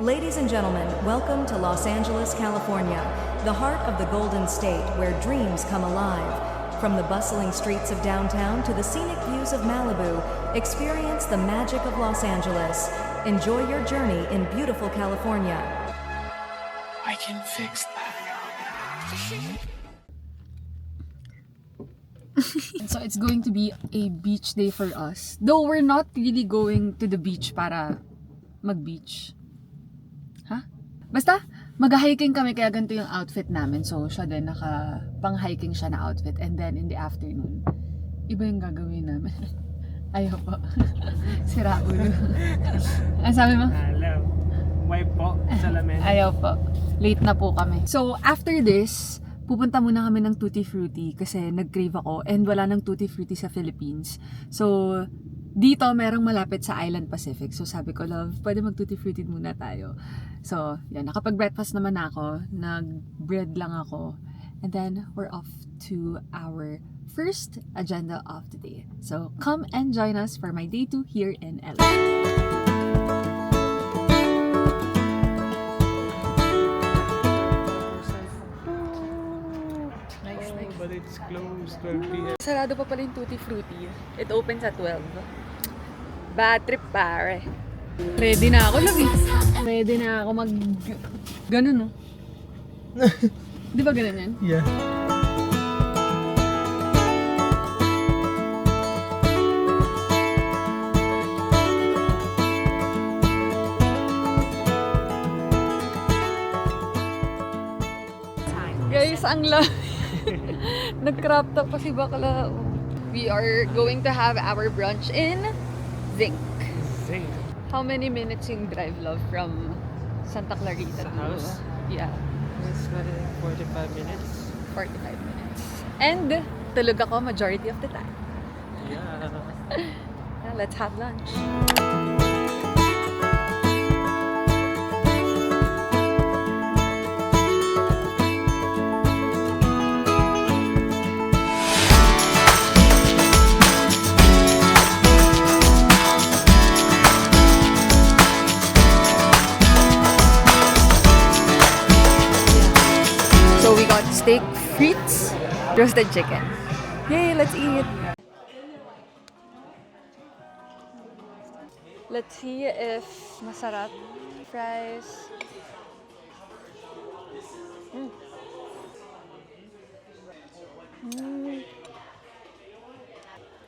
Ladies and gentlemen, welcome to Los Angeles, California, the heart of the Golden State where dreams come alive. From the bustling streets of downtown to the scenic views of Malibu, experience the magic of Los Angeles. Enjoy your journey in beautiful California. I can fix that. So it's going to be a beach day for us. Though we're not really going to the beach para mag-beach. Ha? Basta, mag-hiking kami kaya ganito yung outfit namin. So siya din, pang-hiking siya na outfit. And then in the afternoon, iba yung gagawin namin. Ayaw po. Sira ulo. Ano sabi mo? Alam. Wipe po. Salamin. Ayaw po. Late na po kami. So after this, pupunta muna kami ng Tutti Frutti kasi nag-crave ako and wala ng Tutti Frutti sa Philippines. So, dito merong malapit sa Island Pacific. So, sabi ko, love, pwede mag-Tutti Frutti muna tayo. So, yan. Nakapag-breakfast naman ako. Nag-bread lang ako. And then, we're off to our first agenda of the day. So, come and join us for my day 2 here in LA. But it's closed 12 p.m. Sarado pa pala yung Tutti Frutti. It opens at 12. Bad trip, pare. Ready na ako, love. Ready na ako ganun, no? Di ba ganun yan? Yeah. Guys, ang love. Nag-crop top pa si bakla. We are going to have our brunch in Zinc. Zing. How many minutes yung drive, love, from Santa Clarita Sa to... house? Yeah, It's like 45 minutes. 45 minutes. And tulog ako majority of the time. Yeah. Now, let's have lunch. So we got steak, frites, roasted chicken. Yay, let's eat. Let's see if masarap. Fries.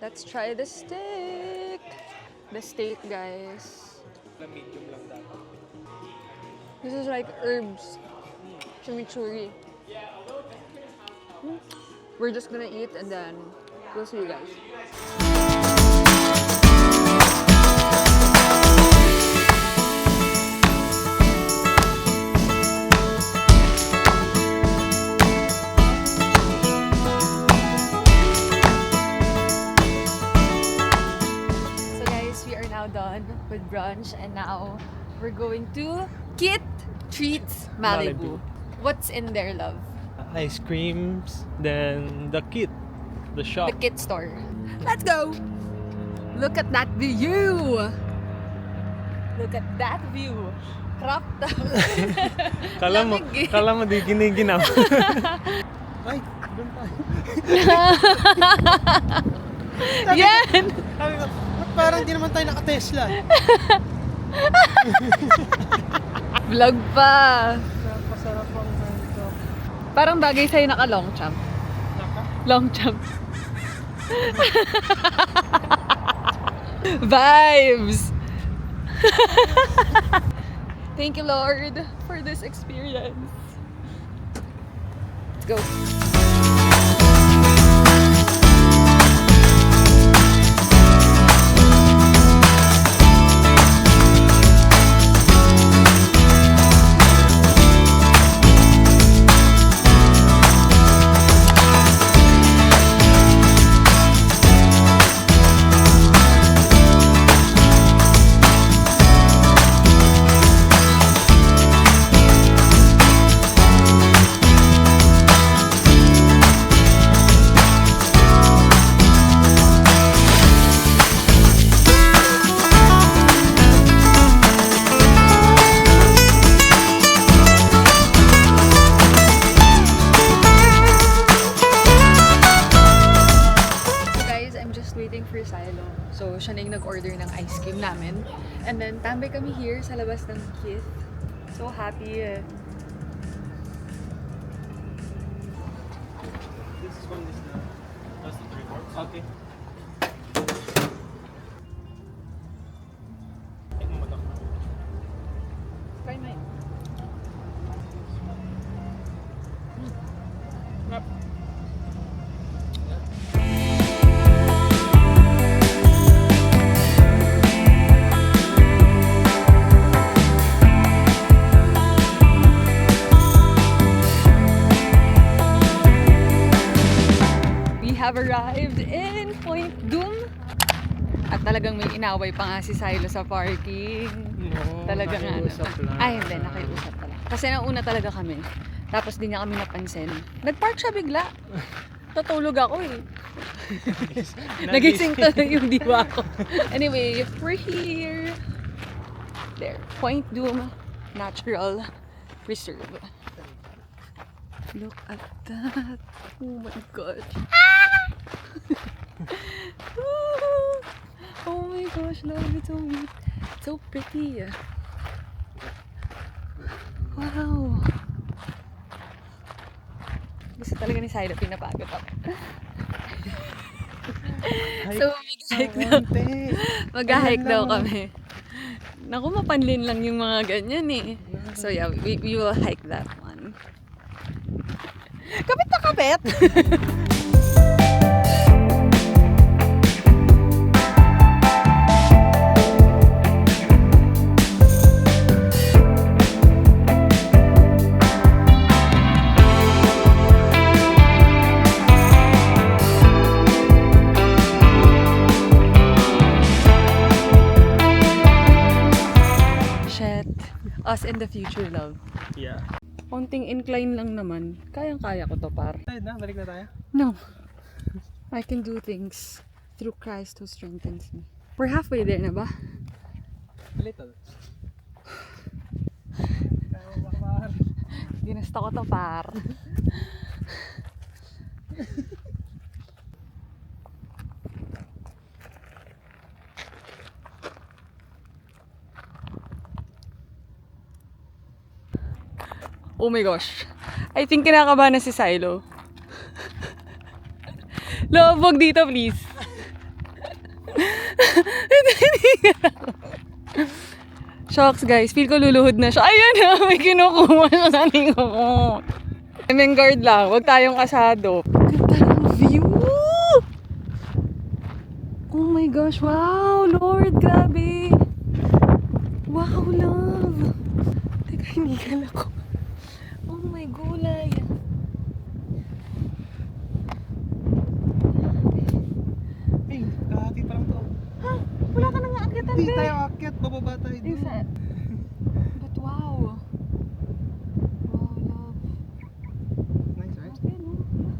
Let's try the steak. The steak, guys. Medium lang dapat. This is like herbs. Chimichurri. We're just gonna eat and then we'll see you guys. So guys, we are now done with brunch and now we're going to Kit Treats Malibu. Malibu. What's in there, love? Ice creams, then the kit, the shop. The kit store. Let's go! Look at that view! Look at that view! Cropped up. Lamig eh. Kala mo di giniginaw. Ay, doon tayo. Yan! Sabi ko, "Ba't parang di naman tayo naka-Tesla?" Vlog pa! Napasarap ang ganito. Parang bagay sa'yo naka-long jump. Long jump. Vibes! Thank you, Lord, for this experience. Let's go. order ng ice cream namin. And then, tambay kami here sa labas ng Kith. So happy. This is one, this is that's the 3/4. Okay. Take mo to. Try mine. We have arrived in Point Doom. At talagang may inaway pa nga si Silo sa parking. No, Talaga nga. nakiusap lang. Ay, hindi. Nakiusap pala. Kasi nauna talaga kami. Tapos di niya kami napansin. Nag-park siya bigla. Natulog ako eh. Nagising tuloy yung diwa ko. Anyway, we're here. There. Point Doom Natural Reserve. Look at that. Oh my god. Oh my gosh, love. It's so neat. It's so pretty. Wow. Gusto talaga ni Syra, pinapagod ako. So, mag-hike daw. Mag-hike daw kami. Naku, mapanlin lang yung mga ganyan eh. So yeah, we will hike that one. Kapit na kapit! Shit. Us in the future, love. Yeah. Konting incline lang naman. Kayang-kaya ko to, par. Tayo na, balik na tayo. No. I can do things through Christ who strengthens me. We're halfway there na ba? A little. Kaya mo ba, par? Ginusto ko to, par. Oh my gosh. I think kinakabahan na si Silo. Love, wag dito please. Shocks guys, feel ko luluhod na siya. Ayan na, may kinukuha siya sa lingo ko. Guard lang, wag tayong asado. Ganda ng view! Oh my gosh, wow, Lord, grabe. Wow, love. Teka, hinigal ako. Oh my gulay. Hey, kahati pa lang to. Ha? Wala ka nang aakyatan, Hindi be. tayo akyat, bababa tayo dun. Isa. But wow. Wow, love. Nice, right? Okay, no? Yeah.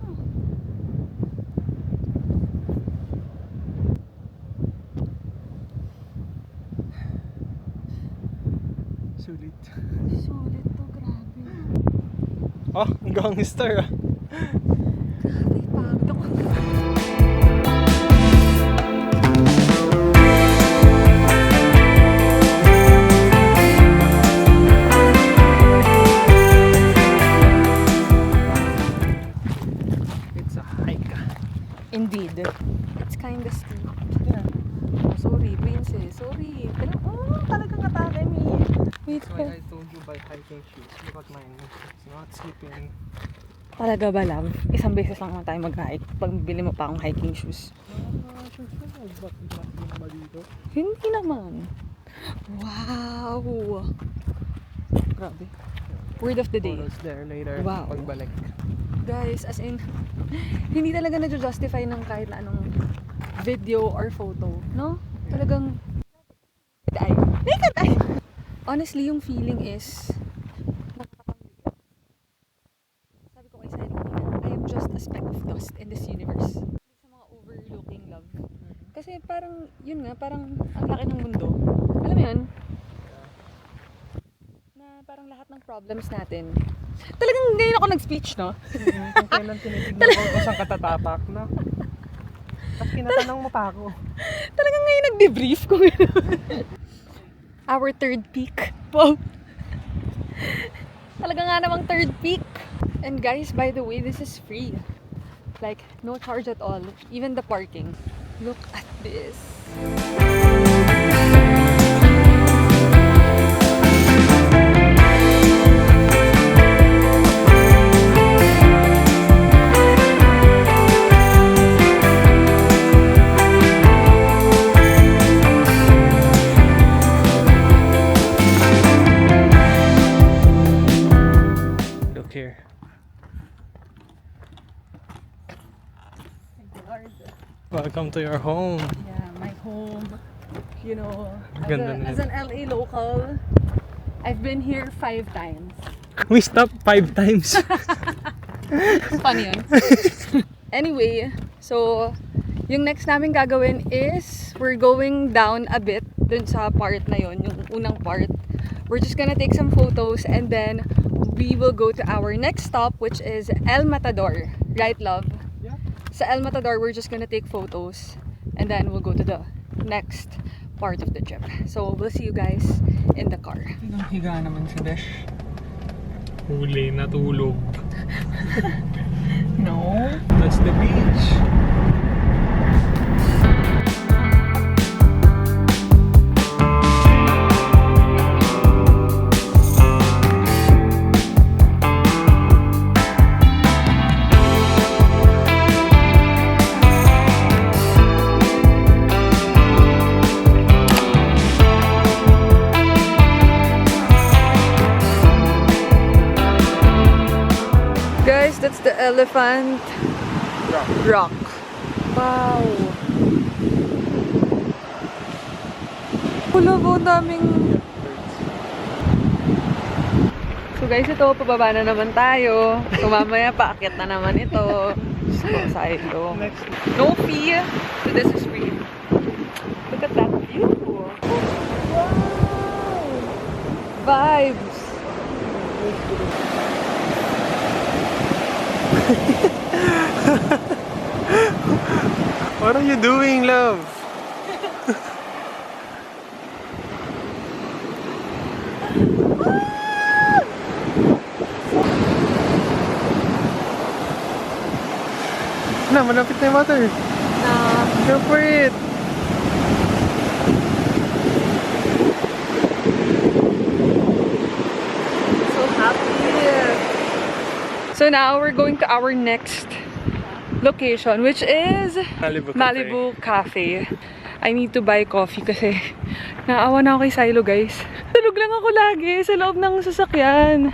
Sulit. Sulit to, grabe. Oh, ang gangster ah. Grabe, pagod ako. It's a hike. Indeed. It's kinda steep. Yeah. Oh, sorry, princess. Sorry. Talagang atake me. Wait, That's why I told you buy hiking shoes. Look at mine. It's not slipping. talaga ba, love? Isang beses lang naman tayo mag-hike. Pag bili mo pa akong hiking shoes. Shoes na. Ba't di naman dito? Hindi naman. Wow! Grabe. Word of the day. Photos there later. Wow. Pagbalik. Guys, as in, hindi talaga na-justify ng kahit na anong video or photo. No? Talagang naked eye. Honestly, yung feeling is nakakapangligay. Sabi ko kay Sally kanina, I am just a speck of dust in this universe. Sa mga overlooking love. Kasi parang, yun nga, parang ang laki ng mundo. Alam mo yun? Na parang lahat ng problems natin. Talagang ngayon ako nag-speech, no? Kung kailan tinitignan ko kung saan katatapak, no? Tapos tinatanong mo pa ako. Talagang ngayon nag-debrief kung our third peak. Wow. Talaga nga namang third peak. And guys, by the way, this is free. Like, no charge at all. Even the parking. Look at this. Look here. Welcome to your home. Yeah, my home. You know, Ganda na as an LA local, I've been here 5 times. We stopped 5 times. Funny yun. Anyway, so yung next namin gagawin is we're going down a bit dun sa part na yun, yung unang part. We're just gonna take some photos and then we will go to our next stop, which is El Matador. Right, love? Yeah. Sa El Matador, we're just gonna take photos and then we'll go to the next part of the trip. So we'll see you guys in the car. Higa naman si Besh. Huli, natulog. No. That's the beach. Guys, that's the Elephant Rock. Wow. Wala po, daming... So guys, ito, pababa na naman tayo. So mamaya, paakyat na naman ito. So, silo. No fee. So this is free. Look at that view. Wow! Vibes. What are you doing, love? Na, malapit na yung water. Go for it. So happy. So now we're going to our next location, which is Malibu Cafe. I need to buy coffee kasi naawa na ako kay Silo, guys. Tulog lang ako lagi sa loob ng sasakyan.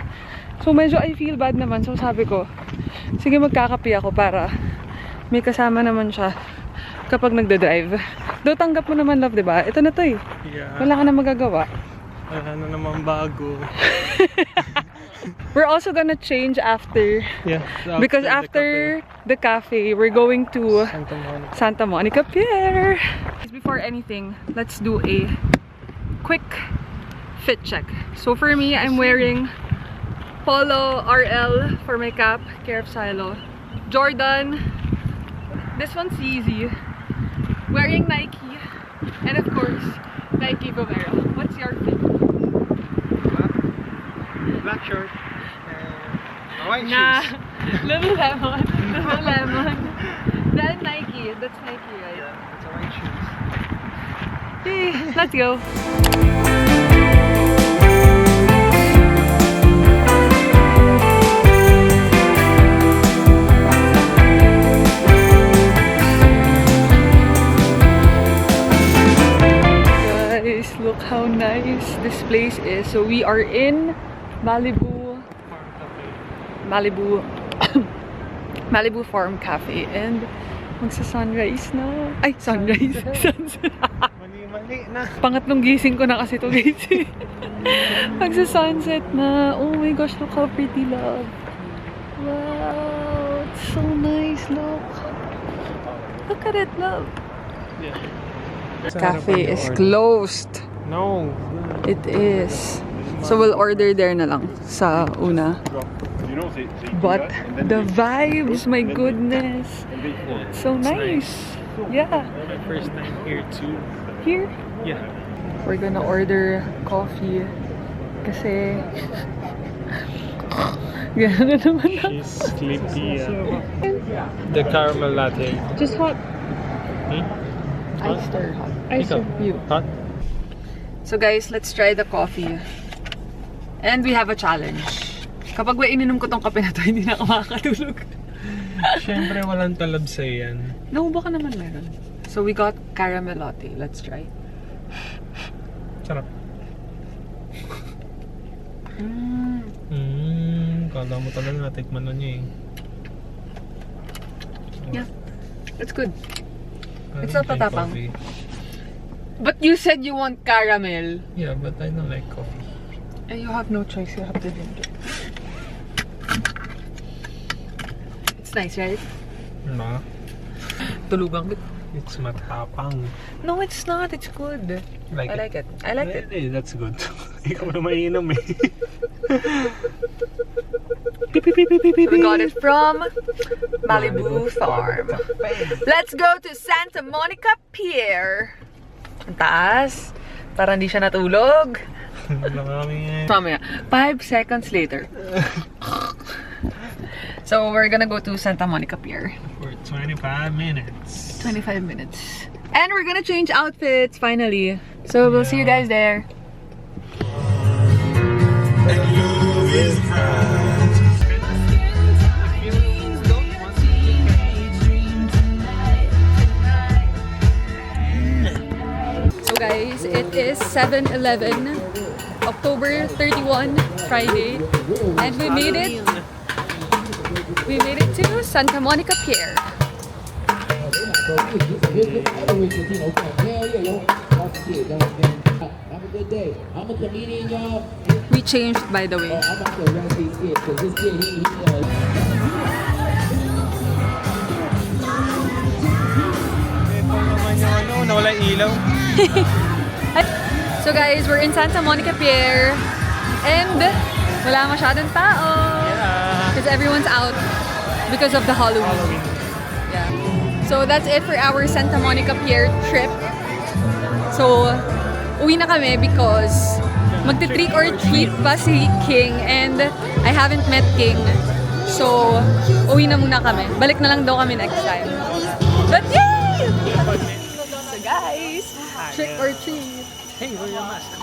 So medyo I feel bad naman. So sabi ko, sige magkakape ako para may kasama naman siya kapag nagda-drive. Though tanggap mo naman, love, diba? Ito na to eh. Yeah. Wala ka na magagawa. Wala na naman bago. We're also gonna change after. Yeah. Because after the cafe, we're going to Santa Monica. Santa Monica Pier. Before anything, let's do a quick fit check. So for me, I'm wearing Polo RL for my cap, care of Silo. Jordan. This one's easy. Wearing Nike. And of course, Nike Vomero. What's your fit? Black shirt. White Nah. shoes. Lululemon. Lululemon. Then Nike. That's Nike, right? Yeah, it's a white shoes. Hey, let's go. Guys, look how nice this place is. So we are in Malibu Malibu Farm Cafe and magsa-sunrise na. Ay, sunrise. Sunset. Mali na. Pangatlong gising ko na kasi to, guys. Magsa-sunset na. Oh my gosh, look how pretty, love. Wow, it's so nice, look. Look at it, love. Yeah. Cafe is closed. No. It is. So we'll order there na lang sa una. But the vibes, my goodness. So nice. Yeah. My first time here too. here? Yeah. We're gonna order coffee. Kasi... Gano'n naman ako. She's sleepy. The caramel latte. Just hot. Hmm? Iced or hot? Ikaw? You. Hot? So guys, let's try the coffee. And we have a challenge. Kapag ininom ko tong kape na to, hindi na ako makakatulog. Siyempre, walang talab sa yan. No, baka naman meron. So we got caramel latte. Let's try. Sarap. Kala mo talaga natikman na niya eh. Yeah, it's good. I It's don't not like matapang. coffee. But you said you want caramel. Yeah, but I don't like coffee. And you have no choice. You have to drink it. It's nice, right? No, Tulugang. it's matapang. No, it's not. It's good. Like I like it. I like it. Really, that's good. Ikaw na mainom eh. We got it from Malibu Farm. Let's go to Santa Monica Pier. Ang taas. Para hindi siya natulog. Wala kami eh. Mamaya, 5 seconds later. So we're gonna go to Santa Monica Pier. For 25 minutes. 25 minutes. And we're gonna change outfits finally. So we'll see you guys there. So guys, it is 7-11, October 31, Friday, and we made it. We made it to Santa Monica Pier. Have a good day. I'm a comedian, y'all. We changed, by the way. I'm about to arrest these kids because this kid, Ito naman yung ano, nawala yung ilaw. So guys, we're in Santa Monica Pier, and wala masyadong tao because everyone's out because of the Halloween. Yeah. So that's it for our Santa Monica Pier trip. So uwi na kami because magti-trick or treat pa si King, and I haven't met King. So uwi na muna kami. Balik na lang daw kami next time. But yay! So guys, trick or treat. Hey, wear your mask.